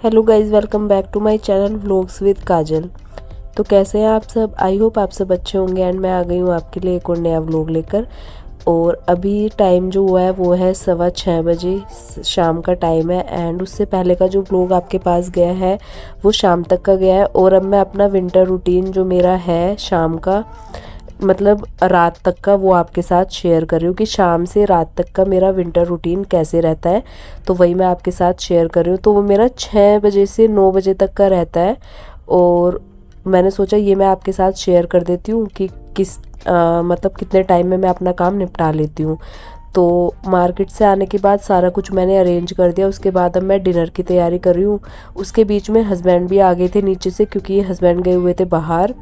Hello guys, welcome back to my channel vlogs with Kajal. तो कैसे हैं आप सब? आई होप आप सब अच्छे होंगे। एंड मैं आ गई हूँ आपके लिए एक और नया व्लॉग लेकर। और अभी टाइम जो हुआ है वो है 6:15 बजे, शाम का टाइम है। एंड उससे पहले का जो व्लॉग आपके पास गया है वो शाम तक का गया है। और अब मैं अपना विंटर रूटीन जो मेरा है शाम का, मतलब रात तक का, वो आपके साथ शेयर कर रही हूँ कि शाम से रात तक का मेरा विंटर रूटीन कैसे रहता है। तो वही मैं आपके साथ शेयर कर रही हूँ। तो वो मेरा 6 बजे से 9 बजे तक का रहता है। और मैंने सोचा ये मैं आपके साथ शेयर कर देती हूँ कि मतलब कितने टाइम में मैं अपना काम निपटा लेती हूँ। तो मार्केट से आने के बाद सारा कुछ मैंने अरेंज कर दिया। उसके बाद अब मैं डिनर की तैयारी कर रही हूँ। उसके बीच में हस्बैंड भी आ गए थे नीचे से, क्योंकि हस्बैंड गए हुए थे बाहर,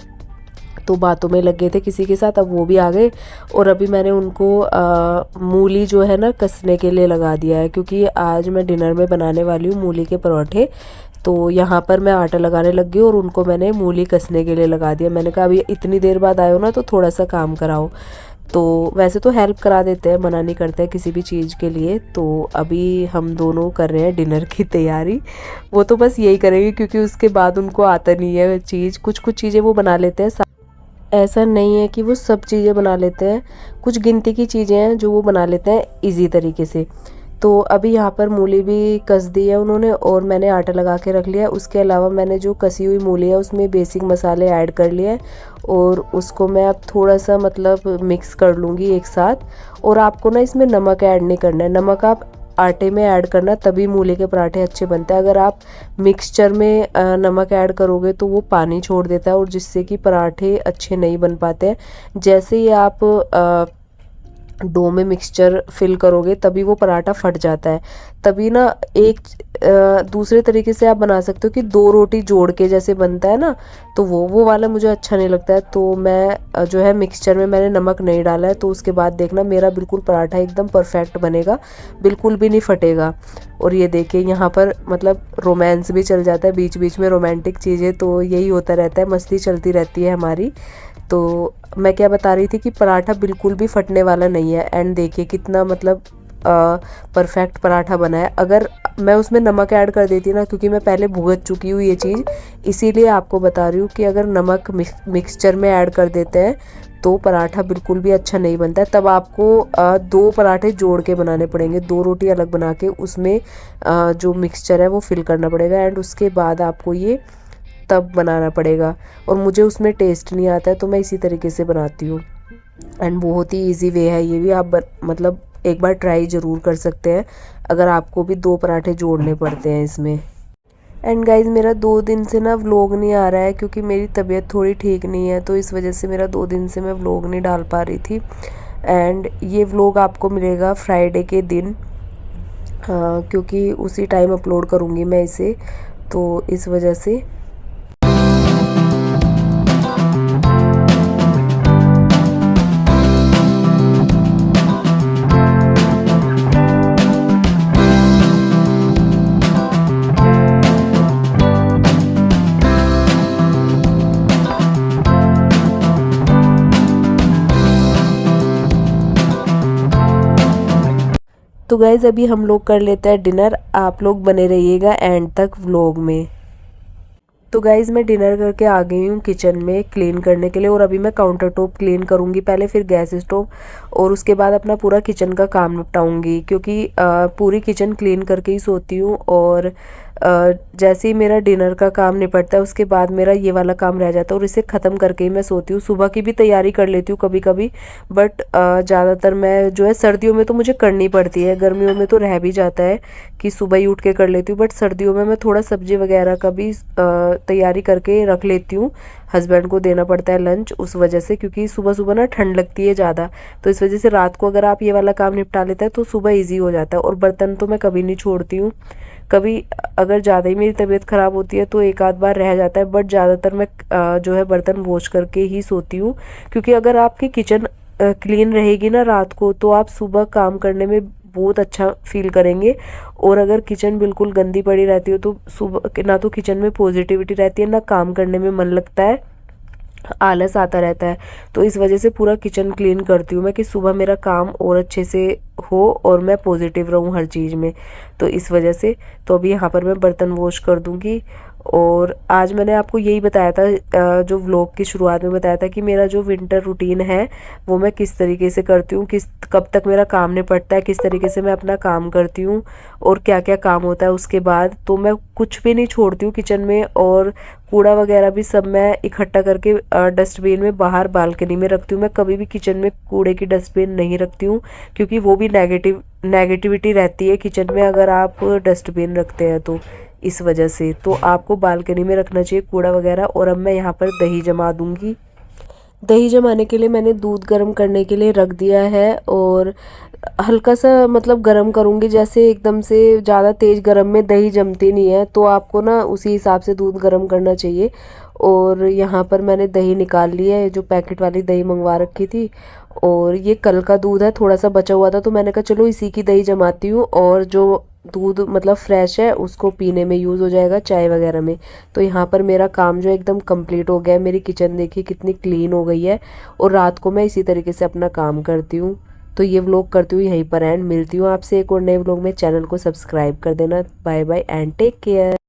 तो बातों में लग गए थे किसी के साथ। अब वो भी आ गए और अभी मैंने उनको मूली जो है ना कसने के लिए लगा दिया है, क्योंकि आज मैं डिनर में बनाने वाली हूँ मूली के परोठे। तो यहाँ पर मैं आटा लगाने लग गई और उनको मैंने मूली कसने के लिए लगा दिया। मैंने कहा अभी इतनी देर बाद आए हो ना, तो थोड़ा सा काम कराओ। तो वैसे तो हेल्प करा देते हैं, मना नहीं करते हैं किसी भी चीज़ के लिए। तो अभी हम दोनों कर रहे हैं डिनर की तैयारी। वो तो बस यही करेंगे क्योंकि उसके बाद उनको आता नहीं है चीज़। कुछ कुछ चीज़ें वो बना लेते हैं, ऐसा नहीं है कि वो सब चीज़ें बना लेते हैं। कुछ गिनती की चीज़ें हैं जो वो बना लेते हैं इजी तरीके से। तो अभी यहाँ पर मूली भी कस दी है उन्होंने और मैंने आटा लगा के रख लिया है। उसके अलावा मैंने जो कसी हुई मूली है उसमें बेसिक मसाले ऐड कर लिए हैं और उसको मैं अब थोड़ा सा मतलब मिक्स कर लूँगी एक साथ। और आपको ना इसमें नमक ऐड नहीं करना है। नमक आप आटे में ऐड करना, तभी मूली के पराठे अच्छे बनते हैं। अगर आप मिक्सचर में नमक ऐड करोगे तो वो पानी छोड़ देता है और जिससे कि पराठे अच्छे नहीं बन पाते हैं। जैसे ही आप डो में मिक्सचर फिल करोगे तभी वो पराठा फट जाता है। तभी ना एक दूसरे तरीके से आप बना सकते हो कि 2 रोटी जोड़ के जैसे बनता है ना, तो वो वाला मुझे अच्छा नहीं लगता है। तो मैं जो है मिक्सचर में मैंने नमक नहीं डाला है। तो उसके बाद देखना मेरा बिल्कुल पराठा एकदम परफेक्ट बनेगा, बिल्कुल भी नहीं फटेगा। और ये देखिए यहाँ पर मतलब रोमांस भी चल जाता है बीच बीच में, रोमांटिक चीज़ें। तो यही होता रहता है, मस्ती चलती रहती है हमारी। तो मैं क्या बता रही थी कि पराठा बिल्कुल भी फटने वाला नहीं है। एंड देखिए कितना मतलब परफेक्ट पराठा बना है। अगर मैं उसमें नमक ऐड कर देती ना, क्योंकि मैं पहले भुगत चुकी हूँ ये चीज़, इसीलिए आपको बता रही हूँ कि अगर नमक मिक्सचर में ऐड कर देते हैं तो पराठा बिल्कुल भी अच्छा नहीं बनता है। तब आपको 2 पराठे जोड़ के बनाने पड़ेंगे, 2 रोटी अलग बना के उसमें जो मिक्सचर है वो फिल करना पड़ेगा। एंड उसके बाद आपको ये तब बनाना पड़ेगा। और मुझे उसमें टेस्ट नहीं आता है तो मैं इसी तरीके से बनाती हूँ। एंड बहुत ही इजी वे है ये भी। आप मतलब एक बार ट्राई ज़रूर कर सकते हैं अगर आपको भी 2 पराठे जोड़ने पड़ते हैं इसमें। एंड गाइज मेरा 2 दिन से ना व्लॉग नहीं आ रहा है क्योंकि मेरी तबीयत थोड़ी ठीक नहीं है, तो इस वजह से मेरा 2 दिन से मैं व्लॉग नहीं डाल पा रही थी। एंड ये व्लॉग आपको मिलेगा फ्राइडे के दिन, क्योंकि उसी टाइम अपलोड करूँगी मैं इसे, तो इस वजह से। तो गाइज़ अभी हम लोग कर लेते हैं डिनर। आप लोग बने रहिएगा एंड तक व्लॉग में। तो गाइज़ मैं डिनर करके आ गई हूँ किचन में क्लीन करने के लिए। और अभी मैं काउंटर टॉप क्लीन करूँगी पहले, फिर गैस स्टोव, और उसके बाद अपना पूरा किचन का काम निपटाऊँगी, क्योंकि पूरी किचन क्लीन करके ही सोती हूँ। और जैसे ही मेरा डिनर का काम निपटता है उसके बाद मेरा ये वाला काम रह जाता है और इसे ख़त्म करके ही मैं सोती हूँ। सुबह की भी तैयारी कर लेती हूँ कभी कभी, बट ज़्यादातर मैं जो है सर्दियों में तो मुझे करनी पड़ती है। गर्मियों में तो रह भी जाता है कि सुबह ही उठ के कर लेती हूँ, बट सर्दियों में मैं थोड़ा सब्जी वगैरह का भी तैयारी करके रख लेती हूँ। हस्बैंड को देना पड़ता है लंच उस वजह से, क्योंकि सुबह सुबह ना ठंड लगती है ज़्यादा। तो इस वजह से रात को अगर आप ये वाला काम निपटा लेते हैं तो सुबह ईजी हो जाता है। और बर्तन तो मैं कभी नहीं छोड़ती हूँ। कभी अगर ज़्यादा ही मेरी तबीयत ख़राब होती है तो एक आध बार रह जाता है, बट ज़्यादातर मैं जो है बर्तन वॉश करके ही सोती हूँ। क्योंकि अगर आपकी किचन क्लीन रहेगी ना रात को, तो आप सुबह काम करने में बहुत अच्छा फील करेंगे। और अगर किचन बिल्कुल गंदी पड़ी रहती हो तो सुबह ना तो किचन में पॉजिटिविटी रहती है, ना काम करने में मन लगता है। आलस आता रहता है। तो इस वजह से पूरा किचन क्लीन करती हूँ मैं कि सुबह मेरा काम और अच्छे से हो और मैं पॉजिटिव रहूँ हर चीज़ में। तो इस वजह से तो अभी यहाँ पर मैं बर्तन वॉश कर दूँगी। और आज मैंने आपको यही बताया था, जो व्लॉग की शुरुआत में बताया था कि मेरा जो विंटर रूटीन है वो मैं किस तरीके से करती हूँ, किस कब तक मेरा काम निपटता है, किस तरीके से मैं अपना काम करती हूँ और क्या क्या काम होता है उसके बाद। तो मैं कुछ भी नहीं छोड़ती हूँ किचन में, और कूड़ा वगैरह भी सब मैं इकट्ठा करके डस्टबिन में बाहर बालकनी में रखती हूँ। मैं कभी भी किचन में कूड़े की डस्टबिन नहीं रखती हूँ, क्योंकि वो भी नेगेटिविटी रहती है किचन में अगर आप डस्टबिन रखते हैं तो। इस वजह से तो आपको बालकनी में रखना चाहिए कूड़ा वगैरह। और अब मैं यहाँ पर दही जमा दूँगी। दही जमाने के लिए मैंने दूध गर्म करने के लिए रख दिया है, और हल्का सा मतलब गर्म करूँगी, जैसे एकदम से ज़्यादा तेज़ गर्म में दही जमती नहीं है, तो आपको ना उसी हिसाब से दूध गर्म करना चाहिए। और यहाँ पर मैंने दही निकाल लिया है, जो पैकेट वाली दही मंगवा रखी थी, और ये कल का दूध है, थोड़ा सा बचा हुआ था तो मैंने कहा चलो इसी की दही जमाती हूँ, और जो दूध मतलब फ्रेश है उसको पीने में यूज़ हो जाएगा चाय वगैरह में। तो यहाँ पर मेरा काम जो एकदम कंप्लीट हो गया है। मेरी किचन देखिए कितनी क्लीन हो गई है, और रात को मैं इसी तरीके से अपना काम करती हूँ। तो ये व्लॉग करती हूँ यहीं पर एंड। मिलती हूँ आपसे एक और नए व्लॉग में। चैनल को सब्सक्राइब कर देना। Bye bye and take care.